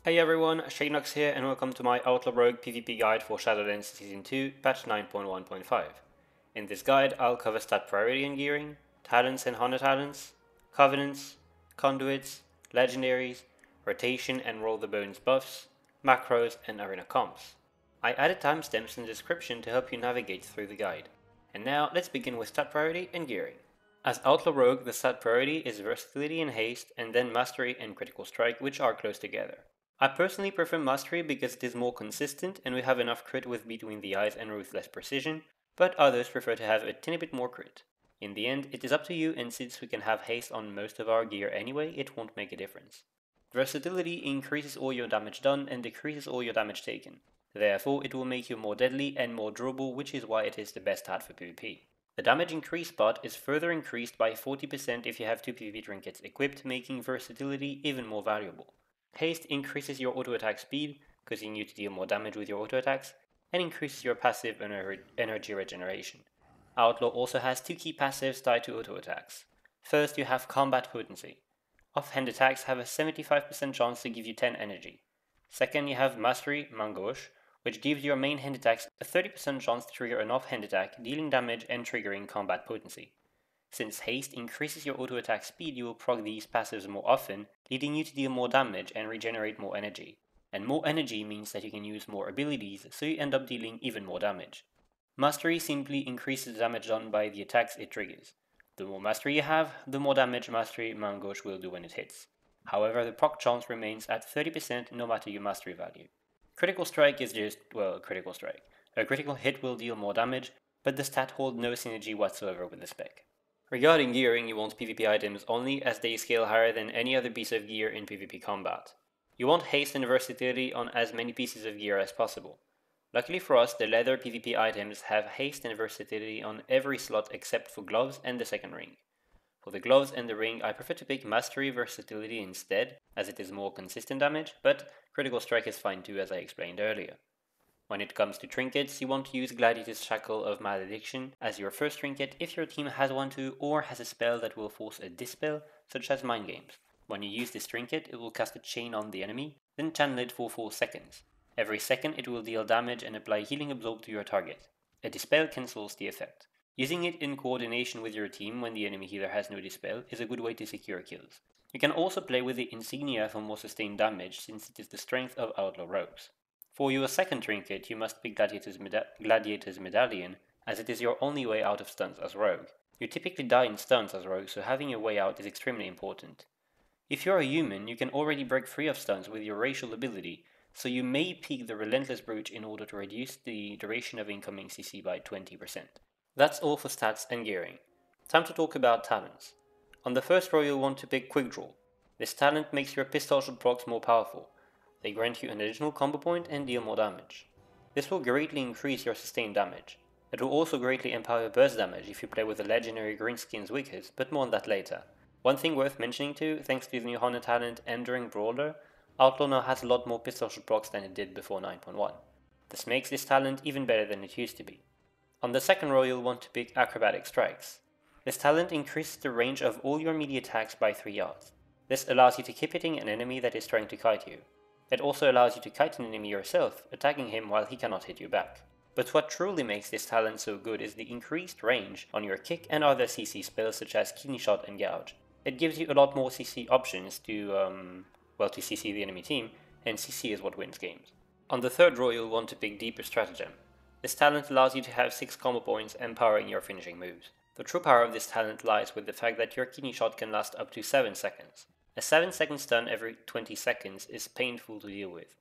Hey everyone, Shadowlands here and welcome to my Outlaw Rogue PvP guide for Shadowlands Season 2, patch 9.1.5. In this guide, I'll cover stat priority and gearing, talents and honor talents, covenants, conduits, legendaries, rotation and roll the bones buffs, macros, and arena comps. I added timestamps in the description to help you navigate through the guide. And now let's begin with stat priority and gearing. As Outlaw Rogue, the stat priority is versatility and haste, and then mastery and critical strike, which are close together. I personally prefer mastery because it is more consistent and we have enough crit with between the eyes and ruthless precision, but others prefer to have a tiny bit more crit. In the end, it is up to you, and since we can have haste on most of our gear anyway, it won't make a difference. Versatility increases all your damage done and decreases all your damage taken. Therefore, it will make you more deadly and more durable, which is why it is the best stat for PvP. The damage increase part is further increased by 40% if you have 2 PvP trinkets equipped, making versatility even more valuable. Haste increases your auto attack speed, causing you to deal more damage with your auto attacks, and increases your passive energy regeneration. Outlaw also has 2 key passives tied to auto attacks. First, you have combat potency. Offhand attacks have a 75% chance to give you 10 energy. Second, you have mastery, Mangosh, which gives your main hand attacks a 30% chance to trigger an offhand attack, dealing damage and triggering combat potency. Since haste increases your auto attack speed, you will proc these passives more often, leading you to deal more damage and regenerate more energy. And more energy means that you can use more abilities, so you end up dealing even more damage. Mastery simply increases the damage done by the attacks it triggers. The more mastery you have, the more damage Mastery Mangosh will do when it hits. However, the proc chance remains at 30% no matter your mastery value. Critical strike is just, well, critical strike. A critical hit will deal more damage, but the stat holds no synergy whatsoever with the spec. Regarding gearing, you want PvP items only as they scale higher than any other piece of gear in PvP combat. You want haste and versatility on as many pieces of gear as possible. Luckily for us, the leather PvP items have haste and versatility on every slot except for gloves and the second ring. For the gloves and the ring, I prefer to pick mastery versatility instead, as it is more consistent damage, but critical strike is fine too, as I explained earlier. When it comes to trinkets, you want to use Gladiator's Shackle of Malediction as your first trinket if your team has one too, or has a spell that will force a dispel, such as Mind Games. When you use this trinket, it will cast a chain on the enemy, then channel it for 4 seconds. Every second it will deal damage and apply Healing Absorb to your target. A dispel cancels the effect. Using it in coordination with your team when the enemy healer has no dispel is a good way to secure kills. You can also play with the insignia for more sustained damage, since it is the strength of Outlaw Rogues. For your second trinket, you must pick Gladiator's Medallion, as it is your only way out of stuns as Rogue. You typically die in stuns as Rogue, so having a way out is extremely important. If you're a human, you can already break free of stuns with your racial ability, so you may pick the Relentless Brute in order to reduce the duration of incoming CC by 20%. That's all for stats and gearing. Time to talk about talents. On the first row, you'll want to pick Quick Draw. This talent makes your pistol shot procs more powerful. They grant you an additional combo point and deal more damage. This will greatly increase your sustained damage. It will also greatly empower your burst damage if you play with the legendary Greenskin's Wicked, but more on that later. One thing worth mentioning too, thanks to the new Honor talent Enduring Brawler, Outlaw now has a lot more pistol shot procs than it did before 9.1. This makes this talent even better than it used to be. On the second row, you'll want to pick Acrobatic Strikes. This talent increases the range of all your melee attacks by 3 yards. This allows you to keep hitting an enemy that is trying to kite you. It also allows you to kite an enemy yourself, attacking him while he cannot hit you back. But what truly makes this talent so good is the increased range on your kick and other CC spells such as Kidney Shot and Gouge. It gives you a lot more CC options to CC the enemy team, and CC is what wins games. On the third row, you'll want to pick Deeper Stratagem. This talent allows you to have 6 combo points empowering your finishing moves. The true power of this talent lies with the fact that your Kidney Shot can last up to 7 seconds. A 7-second stun every 20 seconds is painful to deal with.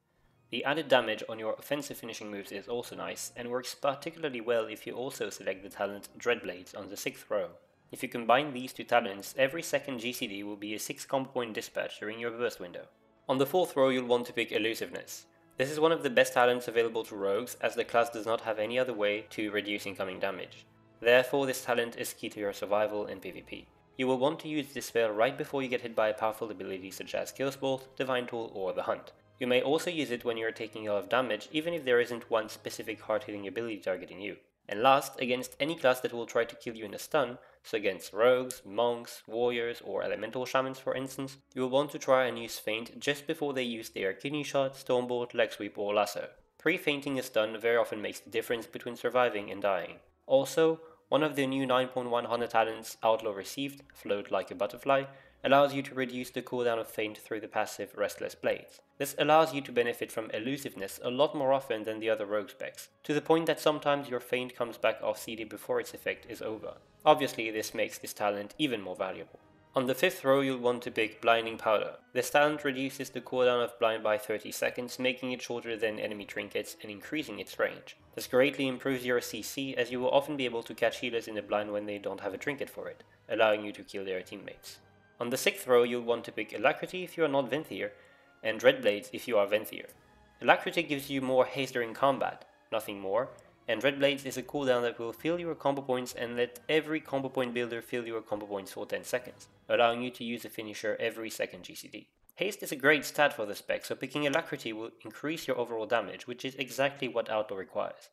The added damage on your offensive finishing moves is also nice, and works particularly well if you also select the talent Dreadblades on the 6th row. If you combine these 2 talents, every second GCD will be a 6 combo point dispatch during your burst window. On the 4th row, you'll want to pick Elusiveness. This is one of the best talents available to rogues, as the class does not have any other way to reduce incoming damage. Therefore, this talent is key to your survival in PvP. You will want to use this spell right before you get hit by a powerful ability such as Killsport, Divine Tool, or the Hunt. You may also use it when you are taking a lot of damage, even if there isn't one specific hard-hitting ability targeting you. And last, against any class that will try to kill you in a stun, So against rogues, monks, warriors, or elemental shamans for instance, you will want to try and use feint just before they use their kidney shot, stormbolt, leg sweep, or lasso. Pre-fainting a stun very often makes the difference between surviving and dying. Also, one of the new 9.1 Hunter talents Outlaw received, Float Like a Butterfly, allows you to reduce the cooldown of feint through the passive Restless Blades. This allows you to benefit from elusiveness a lot more often than the other rogue specs, to the point that sometimes your feint comes back off CD before its effect is over. Obviously, this makes this talent even more valuable. On the 5th row, you'll want to pick Blinding Powder. This talent reduces the cooldown of Blind by 30 seconds, making it shorter than enemy trinkets and increasing its range. This greatly improves your CC, as you will often be able to catch healers in the blind when they don't have a trinket for it, allowing you to kill their teammates. On the 6th row, you'll want to pick Alacrity if you are not Venthyr, and Dreadblades if you are Venthyr. Alacrity gives you more haste during combat, nothing more, and Dreadblades is a cooldown that will fill your combo points and let every combo point builder fill your combo points for 10 seconds, allowing you to use a finisher every second GCD. Haste is a great stat for the spec, so picking Alacrity will increase your overall damage, which is exactly what Outlaw requires.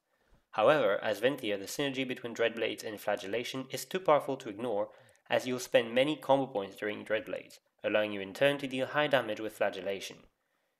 However, as Venthyr, the synergy between Dreadblades and Flagellation is too powerful to ignore, as you'll spend many combo points during Dreadblades, allowing you in turn to deal high damage with Flagellation.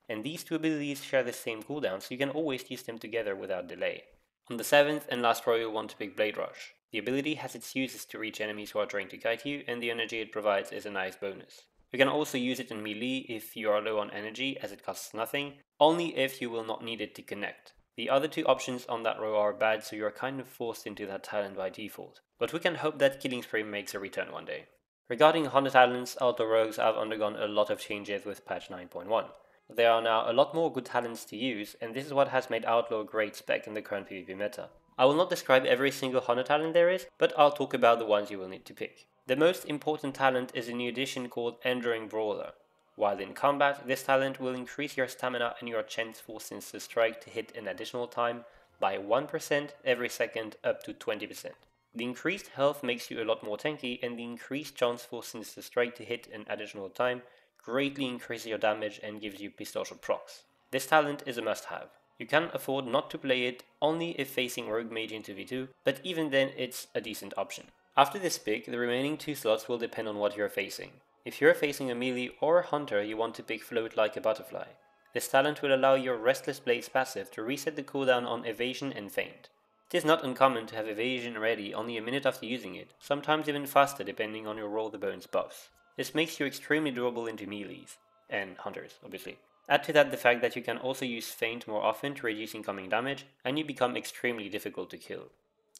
And these two abilities share the same cooldown, so you can always use them together without delay. On the 7th and last row, you'll want to pick Blade Rush. The ability has its uses to reach enemies who are trying to kite you, and the energy it provides is a nice bonus. You can also use it in melee if you are low on energy, as it costs nothing, only if you will not need it to connect. The other two options on that row are bad, so you are kind of forced into that talent by default, but we can hope that Killing Spree makes a return one day. Regarding Hunter talents, Outlaw Rogues have undergone a lot of changes with patch 9.1. There are now a lot more good talents to use, and this is what has made Outlaw a great spec in the current PvP meta. I will not describe every single Hunter talent there is, but I'll talk about the ones you will need to pick. The most important talent is a new addition called Enduring Brawler. While in combat, this talent will increase your stamina and your chance for Sinister Strike to hit an additional time by 1% every second up to 20%. The increased health makes you a lot more tanky, and the increased chance for Sinister Strike to hit an additional time greatly increases your damage and gives you pistol procs. This talent is a must-have. You can afford not to play it only if facing Rogue Mage in 2v2, but even then it's a decent option. After this pick, the remaining 2 slots will depend on what you're facing. If you're facing a melee or a hunter, you want to pick Float Like a Butterfly. This talent will allow your Restless Blades passive to reset the cooldown on evasion and feint. It is not uncommon to have evasion ready only a minute after using it, sometimes even faster depending on your Roll the Bones buffs. This makes you extremely durable into melees, and hunters, obviously. Add to that the fact that you can also use feint more often to reduce incoming damage, and you become extremely difficult to kill.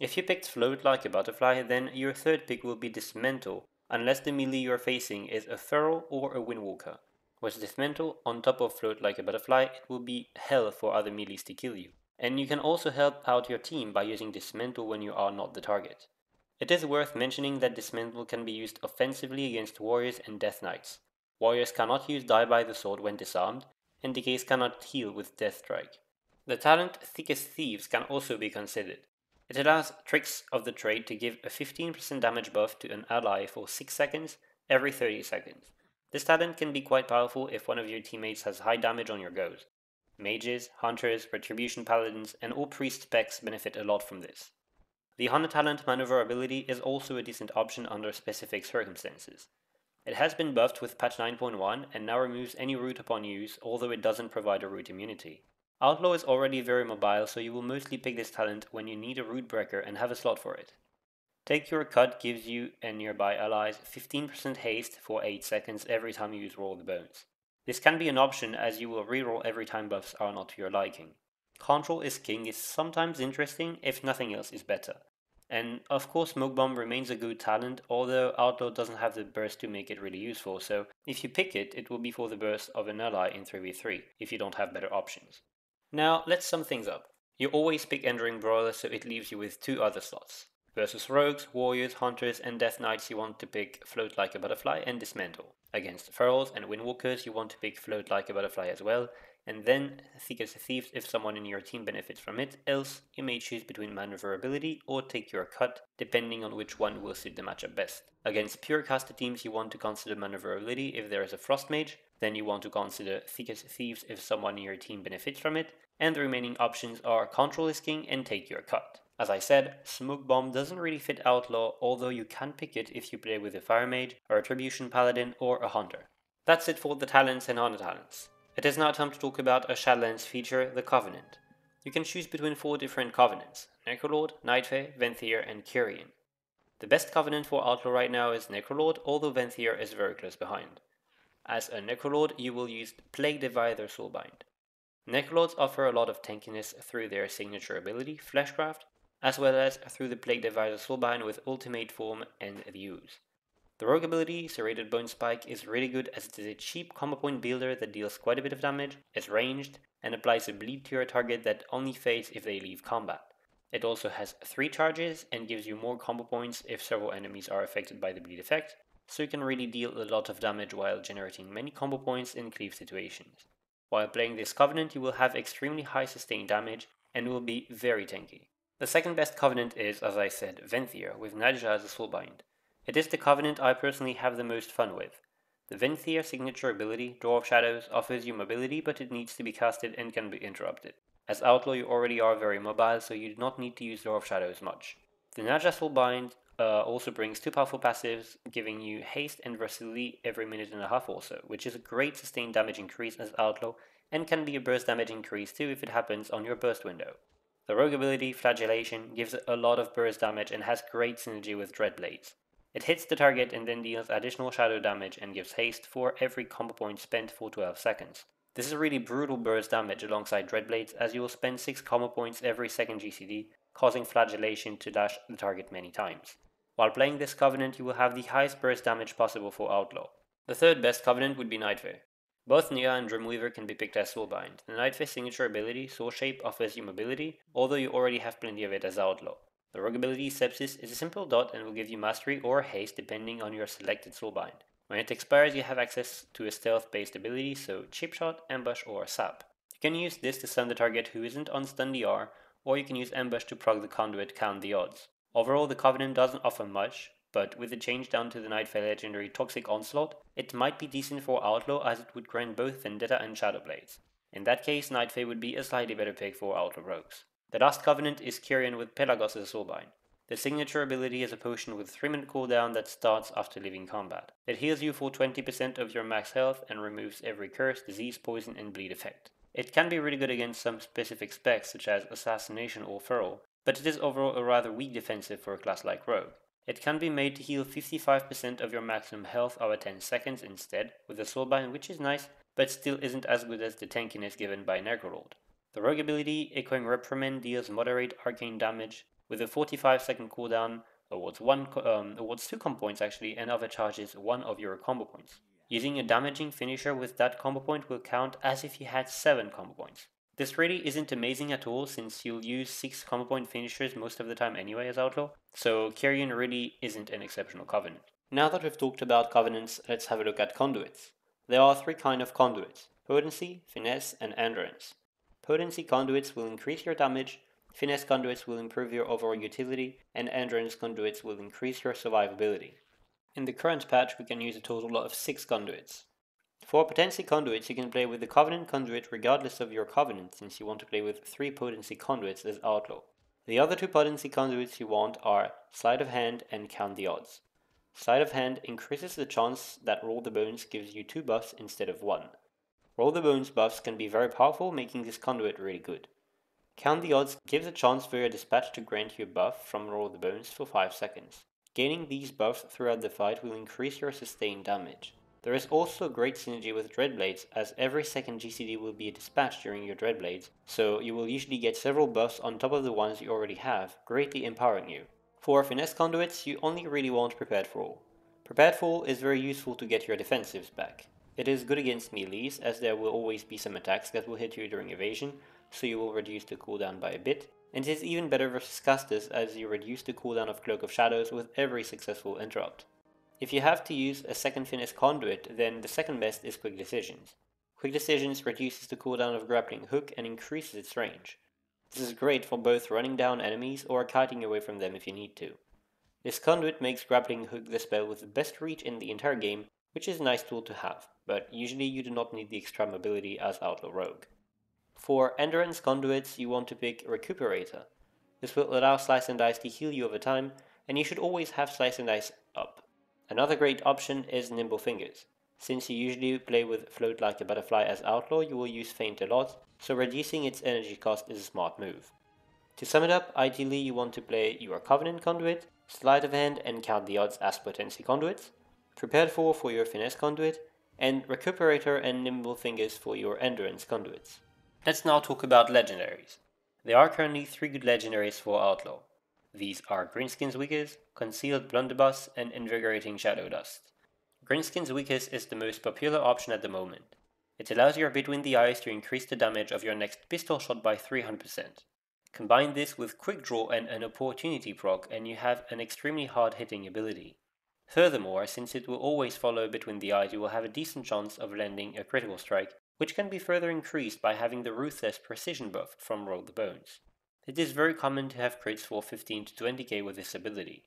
If you picked Float Like a Butterfly, then your third pick will be Dismantle, unless the melee you are facing is a Feral or a Windwalker. With Dismantle on top of Float Like a Butterfly, it will be hell for other melees to kill you. And you can also help out your team by using Dismantle when you are not the target. It is worth mentioning that Dismantle can be used offensively against warriors and death knights. Warriors cannot use Die by the Sword when disarmed, and Decays cannot heal with Death Strike. The talent Thick as Thieves can also be considered. It allows Tricks of the Trade to give a 15% damage buff to an ally for 6 seconds every 30 seconds. This talent can be quite powerful if one of your teammates has high damage on your goes. Mages, Hunters, Retribution Paladins, and all priest specs benefit a lot from this. The Hunter talent Maneuverability is also a decent option under specific circumstances. It has been buffed with patch 9.1 and now removes any root upon use, although it doesn't provide a root immunity. Outlaw is already very mobile, so you will mostly pick this talent when you need a root breaker and have a slot for it. Take Your Cut gives you and nearby allies 15% haste for 8 seconds every time you use Roll the Bones. This can be an option as you will reroll every time buffs are not to your liking. Control is King is sometimes interesting if nothing else is better. And of course Smoke Bomb remains a good talent, although Outlaw doesn't have the burst to make it really useful, so if you pick it, it will be for the burst of an ally in 3v3, if you don't have better options. Now let's sum things up. You always pick Enduring Brawler, so it leaves you with 2 other slots. Versus Rogues, Warriors, Hunters, and Death Knights you want to pick Float Like a Butterfly and Dismantle. Against Ferals and Windwalkers you want to pick Float Like a Butterfly as well, and then Thick as Thieves if someone in your team benefits from it, else you may choose between Maneuverability or Take Your Cut, depending on which one will suit the matchup best. Against pure caster teams you want to consider Maneuverability if there is a Frost Mage, then you want to consider Thick as Thieves if someone in your team benefits from it, and the remaining options are Control is King and Take Your Cut. As I said, Smoke Bomb doesn't really fit Outlaw, although you can pick it if you play with a Fire Mage, a Retribution Paladin, or a Hunter. That's it for the talents and honor talents. It is now time to talk about a Shadowlands feature, the Covenant. You can choose between 4 different Covenants: Necrolord, Nightfey, Venthyr, and Kyrian. The best Covenant for Outlaw right now is Necrolord, although Venthyr is very close behind. As a Necrolord, you will use Plague Divider Soulbind. Necrolords offer a lot of tankiness through their signature ability, Fleshcraft, as well as through the Plague Divider Soulbind with Ultimate Form and the Ooze. The rogue ability, Serrated Bone Spike, is really good as it is a cheap combo point builder that deals quite a bit of damage, is ranged, and applies a bleed to your target that only fades if they leave combat. It also has 3 charges and gives you more combo points if several enemies are affected by the bleed effect, so you can really deal a lot of damage while generating many combo points in cleave situations. While playing this Covenant, you will have extremely high sustained damage and will be very tanky. The second best Covenant is, as I said, Venthyr with Nadja as a soulbind. It is the Covenant I personally have the most fun with. The Venthyr signature ability, Draw of Shadows, offers you mobility, but it needs to be casted and can be interrupted. As Outlaw you already are very mobile, so you do not need to use Draw of Shadows much. The Nadja Soulbind also brings 2 powerful passives, giving you haste and versatility every minute and a half or so, which is a great sustained damage increase as Outlaw, and can be a burst damage increase too if it happens on your burst window. The rogue ability, Flagellation, gives a lot of burst damage and has great synergy with Dreadblades. It hits the target and then deals additional shadow damage and gives haste for every combo point spent for 12 seconds. This is really brutal burst damage alongside Dreadblades, as you will spend 6 combo points every second GCD, causing Flagellation to dash the target many times. While playing this Covenant, you will have the highest burst damage possible for Outlaw. The third best Covenant would be Nightfey. Both Nia and Dreamweaver can be picked as Soulbind. The Nightfey signature ability, Soul Shape, offers you mobility, although you already have plenty of it as Outlaw. The rogue ability, Sepsis, is a simple dot and will give you mastery or haste depending on your selected soulbind. When it expires, you have access to a stealth-based ability, so Chip Shot, Ambush, or Sap. You can use this to stun the target who isn't on stun DR, or you can use Ambush to proc the Conduit, count the odds. Overall, the Covenant doesn't offer much, but with the change down to the Nightfey legendary Toxic Onslaught, it might be decent for Outlaw as it would grant both Vendetta and Shadowblades. In that case, Nightfey would be a slightly better pick for Outlaw Rogues. The last Covenant is Kyrian with Pelagos as a soulbind. The signature ability is a potion with 3-minute cooldown that starts after leaving combat. It heals you for 20% of your max health and removes every curse, disease, poison, and bleed effect. It can be really good against some specific specs such as Assassination or Feral, but it is overall a rather weak defensive for a class like Rogue. It can be made to heal 55% of your maximum health over 10 seconds instead with a soulbind, which is nice, but still isn't as good as the tankiness given by Necrolord. The rogue ability, Echoing Reprimand, deals moderate arcane damage with a 45-second cooldown, awards 2 combo points actually, and overcharges 1 of your combo points. Using a damaging finisher with that combo point will count as if you had 7 combo points. This really isn't amazing at all since you'll use 6 combo point finishers most of the time anyway as Outlaw, so Kyrian really isn't an exceptional Covenant. Now that we've talked about Covenants, let's have a look at Conduits. There are 3 kinds of Conduits: Potency, Finesse, and Endurance. Potency Conduits will increase your damage, Finesse Conduits will improve your overall utility, and Endurance Conduits will increase your survivability. In the current patch, we can use a total of 6 Conduits. For Potency Conduits, you can play with the Covenant Conduit regardless of your Covenant, since you want to play with 3 Potency Conduits as Outlaw. The other 2 Potency Conduits you want are Sleight of Hand and Count the Odds. Sleight of Hand increases the chance that Roll the Bones gives you 2 buffs instead of 1. Roll the Bones buffs can be very powerful, making this Conduit really good. Count the Odds gives a chance for your dispatch to grant you a buff from Roll the Bones for 5 seconds. Gaining these buffs throughout the fight will increase your sustained damage. There is also great synergy with Dreadblades, as every second GCD will be a dispatch during your Dreadblades, so you will usually get several buffs on top of the ones you already have, greatly empowering you. For Finesse Conduits, you only really want Prepared for All. Prepared for All is very useful to get your defensives back. It is good against melees, as there will always be some attacks that will hit you during evasion, so you will reduce the cooldown by a bit, and it is even better versus casters as you reduce the cooldown of Cloak of Shadows with every successful interrupt. If you have to use a second Finesse Conduit, then the second best is Quick Decisions. Quick Decisions reduces the cooldown of Grappling Hook and increases its range. This is great for both running down enemies or kiting away from them if you need to. This Conduit makes Grappling Hook the spell with the best reach in the entire game, which is a nice tool to have, but usually you do not need the extra mobility as Outlaw Rogue. For Endurance Conduits, you want to pick Recuperator. This will allow Slice and Dice to heal you over time, and you should always have Slice and Dice up. Another great option is Nimble Fingers. Since you usually play with Float Like a Butterfly as Outlaw, you will use Feint a lot, so reducing its energy cost is a smart move. To sum it up, ideally you want to play your Covenant Conduit, Sleight of Hand and Count the Odds as Potency Conduits, Prepared for your Finesse Conduit, and Recuperator and Nimble Fingers for your Endurance Conduits. Let's now talk about Legendaries. There are currently 3 good Legendaries for Outlaw. These are Greenskin's Wickers, Concealed Blunderbuss, and Invigorating Shadow Dust. Greenskin's Wickers is the most popular option at the moment. It allows your Between the Eyes to increase the damage of your next pistol shot by 300%. Combine this with Quick Draw and an Opportunity proc and you have an extremely hard hitting ability. Furthermore, since it will always follow Between the Eyes, you will have a decent chance of landing a critical strike, which can be further increased by having the Ruthless Precision buff from Roll the Bones. It is very common to have crits for 15 to 20k with this ability.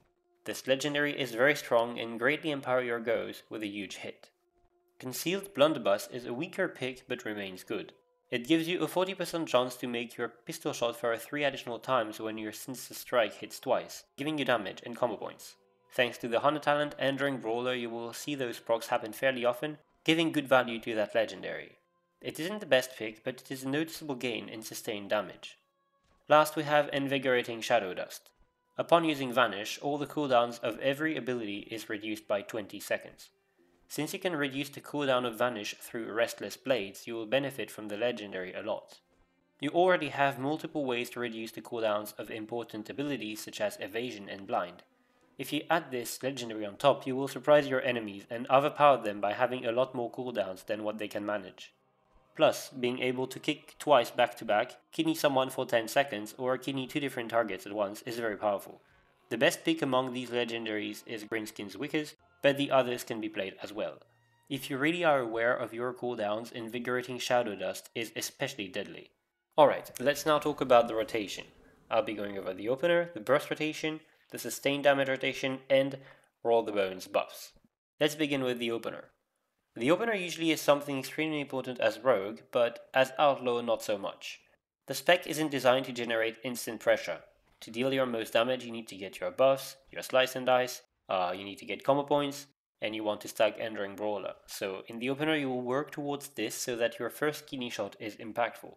This legendary is very strong and greatly empower your goes with a huge hit. Concealed Blunderbuss is a weaker pick but remains good. It gives you a 40% chance to make your pistol shot fire 3 additional times when your Sinister Strike hits twice, giving you damage and combo points. Thanks to the Hunter talent and during Brawler you will see those procs happen fairly often, giving good value to that legendary. It isn't the best pick, but it is a noticeable gain in sustained damage. Last we have Invigorating Shadow Dust. Upon using Vanish, all the cooldowns of every ability is reduced by 20 seconds. Since you can reduce the cooldown of Vanish through Restless Blades, you will benefit from the legendary a lot. You already have multiple ways to reduce the cooldowns of important abilities such as Evasion and Blind. If you add this legendary on top, you will surprise your enemies and overpower them by having a lot more cooldowns than what they can manage. Plus, being able to kick twice back to back, kidney someone for 10 seconds, or kidney 2 different targets at once is very powerful. The best pick among these legendaries is Greenskin's Wickers, but the others can be played as well. If you really are aware of your cooldowns, Invigorating Shadow Dust is especially deadly. Alright, let's now talk about the rotation. I'll be going over the opener, the burst rotation, the sustained damage rotation, and Roll the Bones buffs. Let's begin with the opener. The opener usually is something extremely important as Rogue, but as Outlaw not so much. The spec isn't designed to generate instant pressure. To deal your most damage you need to get your buffs, your Slice and Dice, you need to get combo points, and you want to stack Enduring Brawler. So in the opener you will work towards this so that your first kidney shot is impactful.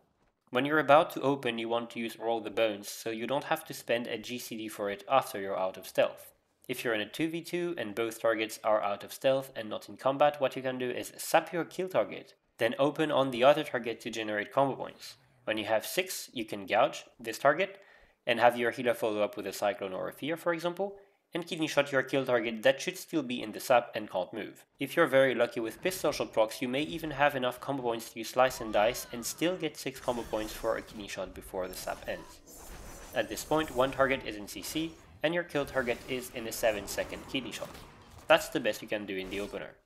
When you're about to open you want to use Roll the Bones so you don't have to spend a GCD for it after you're out of stealth. If you're in a 2v2 and both targets are out of stealth and not in combat, what you can do is sap your kill target, then open on the other target to generate combo points. When you have 6, you can gouge this target and have your healer follow up with a Cyclone or a Fear for example, and kidney shot your kill target that should still be in the sap and can't move. If you're very lucky with pistol shot procs, you may even have enough combo points to use Slice and Dice and still get 6 combo points for a kidney shot before the sap ends. At this point, one target is in CC, and your kill target is in a 7-second kidney shot. That's the best you can do in the opener.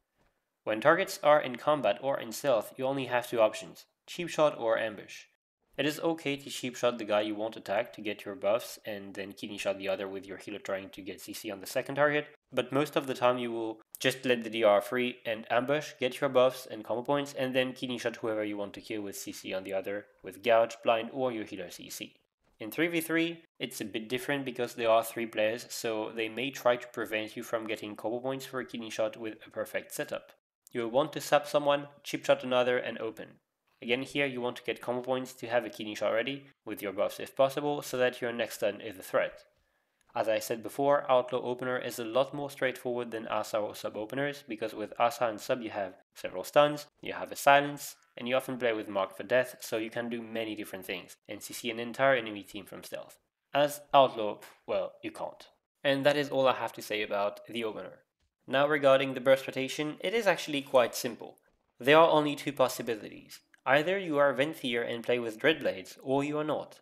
When targets are in combat or in stealth, you only have 2 options, cheap shot or ambush. It is okay to cheap shot the guy you won't attack to get your buffs and then kidney shot the other with your healer trying to get CC on the second target, but most of the time you will just let the DR free and ambush, get your buffs and combo points, and then kidney shot whoever you want to kill with CC on the other, with gouge, blind, or your healer CC. In 3v3, it's a bit different because there are 3 players, so they may try to prevent you from getting combo points for a kidney shot with a perfect setup. You will want to sap someone, cheap shot another, and open. Again here you want to get combo points to have a kidney shot ready, with your buffs if possible, so that your next stun is a threat. As I said before, Outlaw opener is a lot more straightforward than Asa or sub openers, because with Asa and sub you have several stuns, you have a silence, and you often play with Mark for Death, so you can do many different things, and CC an entire enemy team from stealth. As Outlaw, well, you can't. And that is all I have to say about the opener. Now regarding the burst rotation, it is actually quite simple. There are only 2 possibilities. Either you are Venthyr and play with Dreadblades, or you are not.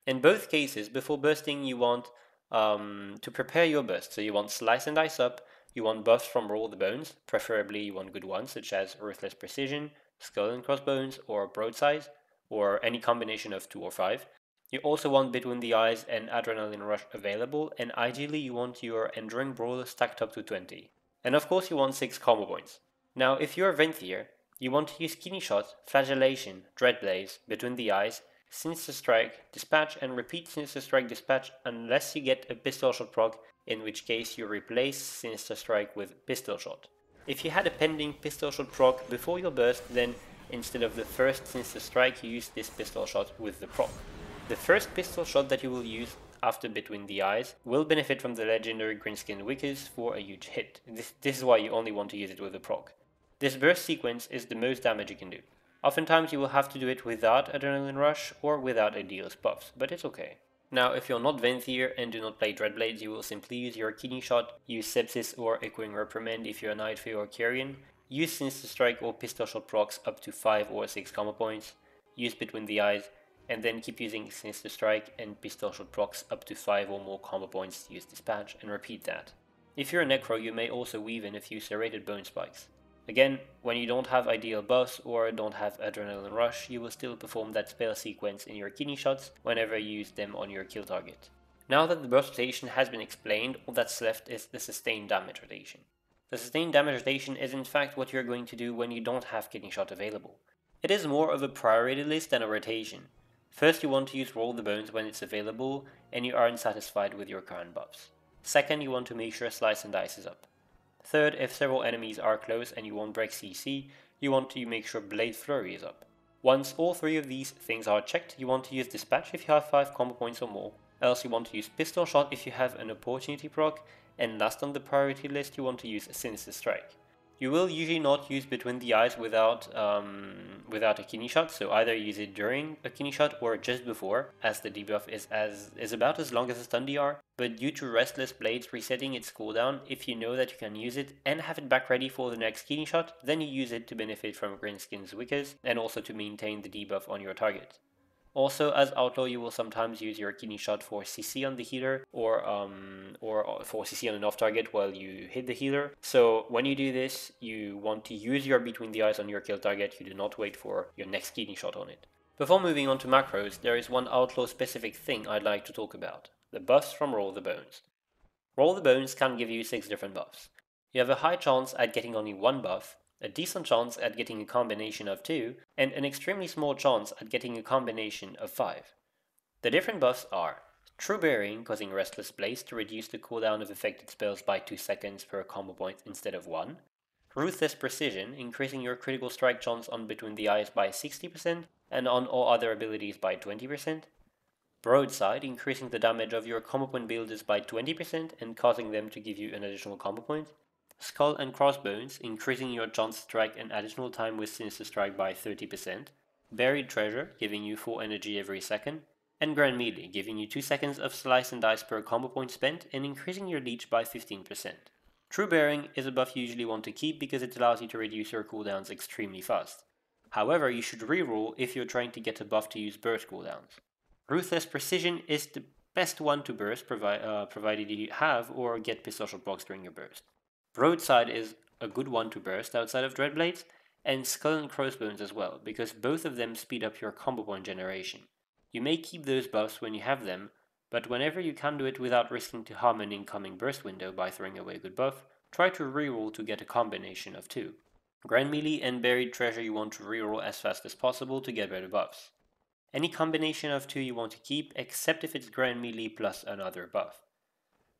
In both cases, before bursting you want to prepare your burst, so you want Slice and Dice up, you want buffs from Roll the Bones, preferably you want good ones such as Ruthless Precision, Skull and Crossbones, or Broadside, or any combination of 2 or 5. You also want Between the Eyes and Adrenaline Rush available, and ideally you want your Enduring Brawler stacked up to 20. And of course you want 6 combo points. Now if you're Venthyr, you want to use Kidney Shot, Flagellation, Dreadblaze, Between the Eyes, Sinister Strike, Dispatch, and repeat Sinister Strike, Dispatch unless you get a Pistol Shot proc, in which case you replace Sinister Strike with Pistol Shot. If you had a pending Pistol Shot proc before your burst, then instead of the first Sinister Strike you use this Pistol Shot with the proc. The first Pistol Shot that you will use after Between the Eyes will benefit from the legendary Greenskin Wickers for a huge hit. This is why you only want to use it with the proc. This burst sequence is the most damage you can do. Oftentimes you will have to do it without Adrenaline Rush or without a dealer's buffs, but it's okay. Now, if you're not Venthyr and do not play Dreadblades, you will simply use your Kidney Shot, use Sepsis or Echoing Reprimand if you're a Nightfey or Carrion, use Sinister Strike or Pistol Shot procs up to 5 or 6 combo points, use Between the Eyes, and then keep using Sinister Strike and Pistol Shot procs up to 5 or more combo points to use Dispatch, and repeat that. If you're a Necro, you may also weave in a few serrated Bone Spikes. Again, when you don't have ideal buffs or don't have Adrenaline Rush, you will still perform that spell sequence in your Kidney Shots whenever you use them on your kill target. Now that the burst rotation has been explained, all that's left is the sustained damage rotation. The sustained damage rotation is in fact what you're going to do when you don't have Kidney Shot available. It is more of a priority list than a rotation. First, you want to use Roll the Bones when it's available and you aren't satisfied with your current buffs. Second, you want to make sure Slice and Dice is up. Third, if several enemies are close and you won't break CC, you want to make sure Blade Flurry is up. Once all 3 of these things are checked, you want to use Dispatch if you have 5 combo points or more, else you want to use Pistol Shot if you have an opportunity proc, and last on the priority list you want to use Sinister Strike. You will usually not use Between the Eyes without a Kidney Shot, so either use it during a Kidney Shot or just before, as the debuff is about as long as a stun DR, but due to Restless Blades resetting its cooldown, if you know that you can use it and have it back ready for the next Kidney Shot, then you use it to benefit from Greenskin's Wickers, and also to maintain the debuff on your target. Also, as Outlaw, you will sometimes use your Kidney Shot for CC on the healer, or for CC on an off target while you hit the healer. So when you do this, you want to use your Between the Eyes on your kill target, you do not wait for your next Kidney Shot on it. Before moving on to macros, there is one Outlaw specific thing I'd like to talk about: the buffs from Roll the Bones. Roll the Bones can give you 6 different buffs. You have a high chance at getting only 1 buff, a decent chance at getting a combination of 2, and an extremely small chance at getting a combination of 5. The different buffs are True Bearing, causing Restless Blaze to reduce the cooldown of affected spells by 2 seconds per combo point instead of 1, Ruthless Precision, increasing your critical strike chance on Between the Eyes by 60% and on all other abilities by 20%, Broadside, increasing the damage of your combo point builders by 20% and causing them to give you an additional combo point, Skull and Crossbones, increasing your chance to strike an additional time with Sinister Strike by 30%, Buried Treasure, giving you 4 energy every second, and Grand Melee, giving you 2 seconds of Slice and Dice per combo point spent and increasing your leech by 15%. True Bearing is a buff you usually want to keep because it allows you to reduce your cooldowns extremely fast. However, you should reroll if you're trying to get a buff to use burst cooldowns. Ruthless Precision is the best one to burst provided you have or get Pistol Shot blocks during your burst. Broadside is a good one to burst outside of Dreadblades, and Skull and Crossbones as well, because both of them speed up your combo point generation. You may keep those buffs when you have them, but whenever you can do it without risking to harm an incoming burst window by throwing away a good buff, try to reroll to get a combination of 2. Grand Melee and Buried Treasure you want to reroll as fast as possible to get better buffs. Any combination of 2 you want to keep, except if it's Grand Melee plus another buff.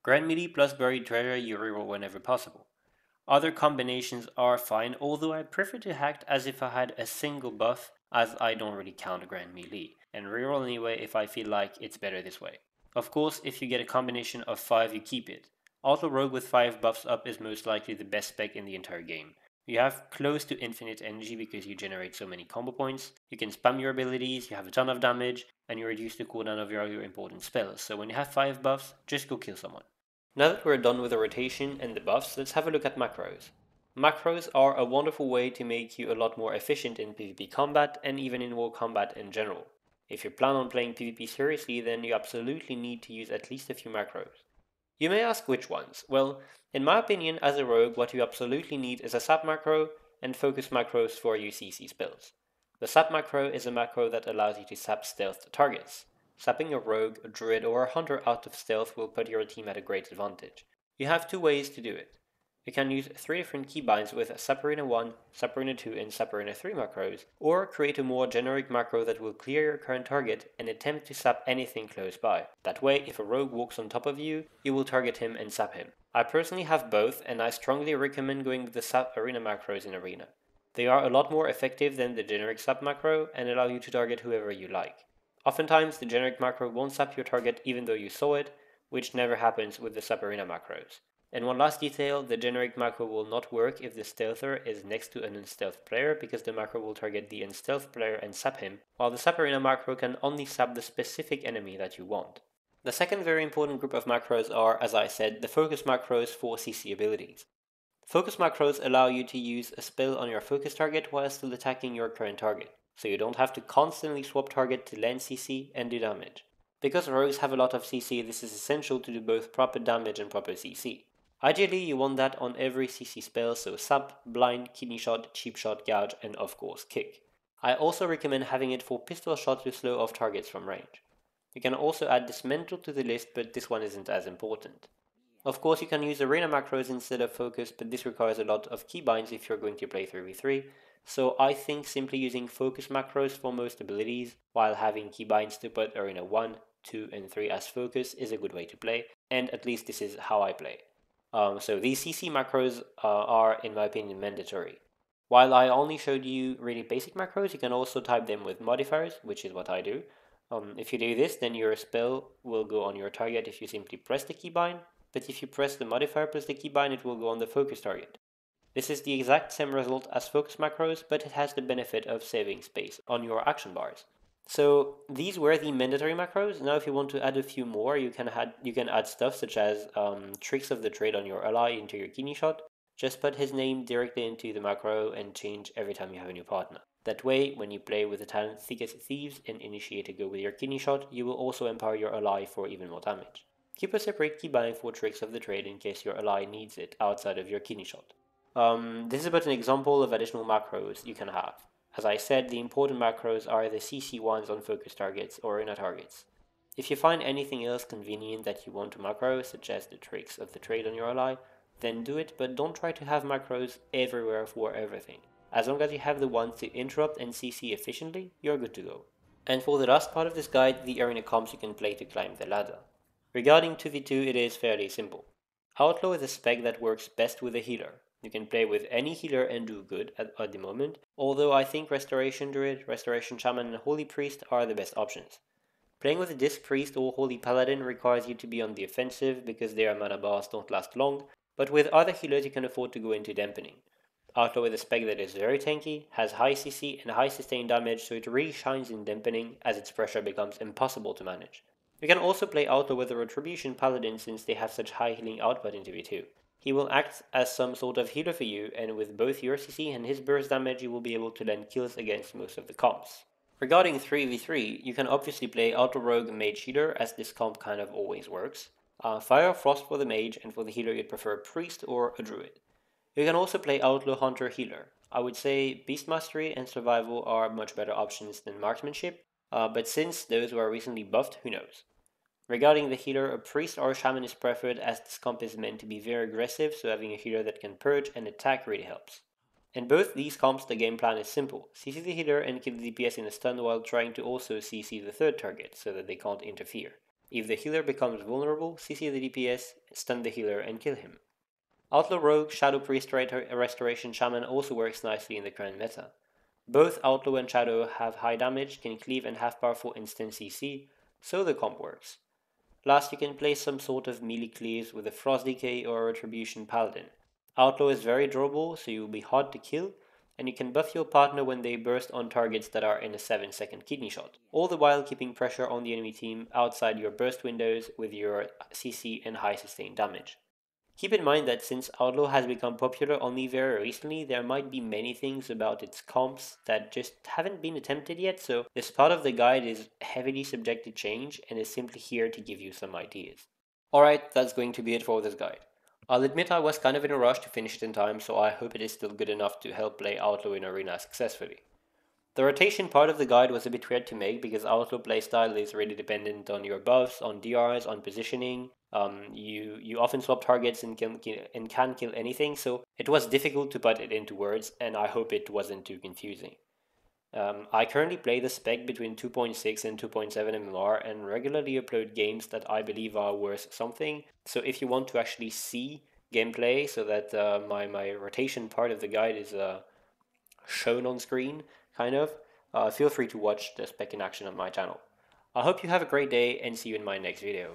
Grand Melee plus Buried Treasure you reroll whenever possible. Other combinations are fine, although I prefer to act as if I had a single buff, as I don't really count Grand Melee, and reroll anyway if I feel like it's better this way. Of course, if you get a combination of 5 you keep it. Outlaw Rogue with 5 buffs up is most likely the best spec in the entire game. You have close to infinite energy because you generate so many combo points, you can spam your abilities, you have a ton of damage, and you reduce the cooldown of your other important spells, so when you have 5 buffs, just go kill someone. Now that we're done with the rotation and the buffs, let's have a look at macros. Macros are a wonderful way to make you a lot more efficient in PvP combat and even in war combat in general. If you plan on playing PvP seriously, then you absolutely need to use at least a few macros. You may ask which ones. Well, in my opinion, as a rogue, what you absolutely need is a sap macro and focus macros for your CC spells. The sap macro is a macro that allows you to sap stealth targets. Sapping a rogue, a druid, or a hunter out of stealth will put your team at a great advantage. You have 2 ways to do it. You can use 3 different keybinds with Sap Arena 1, Sap Arena 2, and Sap Arena 3 macros, or create a more generic macro that will clear your current target and attempt to sap anything close by. That way, if a rogue walks on top of you, you will target him and sap him. I personally have both, and I strongly recommend going with the Sap Arena macros in Arena. They are a lot more effective than the generic sap macro and allow you to target whoever you like. Oftentimes, the generic macro won't sap your target even though you saw it, which never happens with the Sap Arena macros. And one last detail, the generic macro will not work if the stealther is next to an unstealth player, because the macro will target the unstealth player and sap him, while the Sap Arena macro can only sap the specific enemy that you want. The second very important group of macros are, as I said, the focus macros for CC abilities. Focus macros allow you to use a spell on your focus target while still attacking your current target, so you don't have to constantly swap target to land CC and do damage. Because rogues have a lot of CC, this is essential to do both proper damage and proper CC. Ideally, you want that on every CC spell, so sap, blind, kidney shot, cheap shot, gouge, and of course kick. I also recommend having it for pistol shot to slow off targets from range. You can also add dismantle to the list, but this one isn't as important. Of course, you can use arena macros instead of focus, but this requires a lot of keybinds if you're going to play 3v3, so I think simply using focus macros for most abilities, while having keybinds to put arena 1, 2, and 3 as focus is a good way to play, and at least this is how I play. So these CC macros are, in my opinion, mandatory. While I only showed you really basic macros, you can also type them with modifiers, which is what I do. If you do this, then your spell will go on your target if you simply press the keybind, but if you press the modifier plus the keybind, it will go on the focus target. This is the exact same result as focus macros, but it has the benefit of saving space on your action bars. So these were the mandatory macros. Now if you want to add a few more, you can add stuff such as tricks of the trade on your ally into your kidney shot. Just put his name directly into the macro and change every time you have a new partner. That way, when you play with the talent Thick as Thieves and initiate a go with your kidney shot, you will also empower your ally for even more damage. Keep a separate keybind for tricks of the trade in case your ally needs it outside of your kidney shot. This is but an example of additional macros you can have. As I said, the important macros are the CC ones on focus targets or arena targets. If you find anything else convenient that you want to macro, such as the tricks of the trade on your ally, then do it, but don't try to have macros everywhere for everything. As long as you have the ones to interrupt and CC efficiently, you're good to go. And for the last part of this guide, the arena comps you can play to climb the ladder. Regarding 2v2, it is fairly simple. Outlaw is a spec that works best with a healer. You can play with any healer and do good at the moment, although I think Restoration Druid, Restoration Shaman, and Holy Priest are the best options. Playing with a Disc Priest or Holy Paladin requires you to be on the offensive because their mana bars don't last long, but with other healers you can afford to go into dampening. Outlaw is a spec that is very tanky, has high CC and high sustained damage, so it really shines in dampening as its pressure becomes impossible to manage. You can also play Outlaw with a Retribution Paladin since they have such high healing output in 2v2. He will act as some sort of healer for you, and with both your CC and his burst damage you will be able to land kills against most of the comps. Regarding 3v3, you can obviously play Outlaw Rogue Mage Healer, as this comp kind of always works. Fire Frost for the Mage, and for the healer you'd prefer a Priest or a Druid. You can also play Outlaw Hunter Healer. I would say Beast Mastery and Survival are much better options than Marksmanship, but since those were recently buffed, who knows. Regarding the healer, a priest or a shaman is preferred as this comp is meant to be very aggressive, so having a healer that can purge and attack really helps. In both these comps the game plan is simple. CC the healer and keep the DPS in a stun while trying to also CC the third target, so that they can't interfere. If the healer becomes vulnerable, CC the DPS, stun the healer and kill him. Outlaw Rogue, Shadow Priest, Restoration Shaman also works nicely in the current meta. Both Outlaw and Shadow have high damage, can cleave and have powerful instant CC, so the comp works. Last, you can play some sort of melee cleaves with a Frost Decay or a Retribution Paladin. Outlaw is very durable, so you will be hard to kill, and you can buff your partner when they burst on targets that are in a 7-second kidney shot, all the while keeping pressure on the enemy team outside your burst windows with your CC and high sustained damage. Keep in mind that since Outlaw has become popular only very recently, there might be many things about its comps that just haven't been attempted yet, so this part of the guide is heavily subject to change and is simply here to give you some ideas. Alright, that's going to be it for this guide. I'll admit I was kind of in a rush to finish it in time, so I hope it is still good enough to help play Outlaw in Arena successfully. The rotation part of the guide was a bit weird to make because Outlaw playstyle is really dependent on your buffs, on DRs, on positioning. You often swap targets and can kill anything, so it was difficult to put it into words, and I hope it wasn't too confusing. I currently play the spec between 2.6 and 2.7 MMR and regularly upload games that I believe are worth something. So if you want to actually see gameplay so that my rotation part of the guide is shown on screen, kind of, feel free to watch the spec in action on my channel. I hope you have a great day and see you in my next video.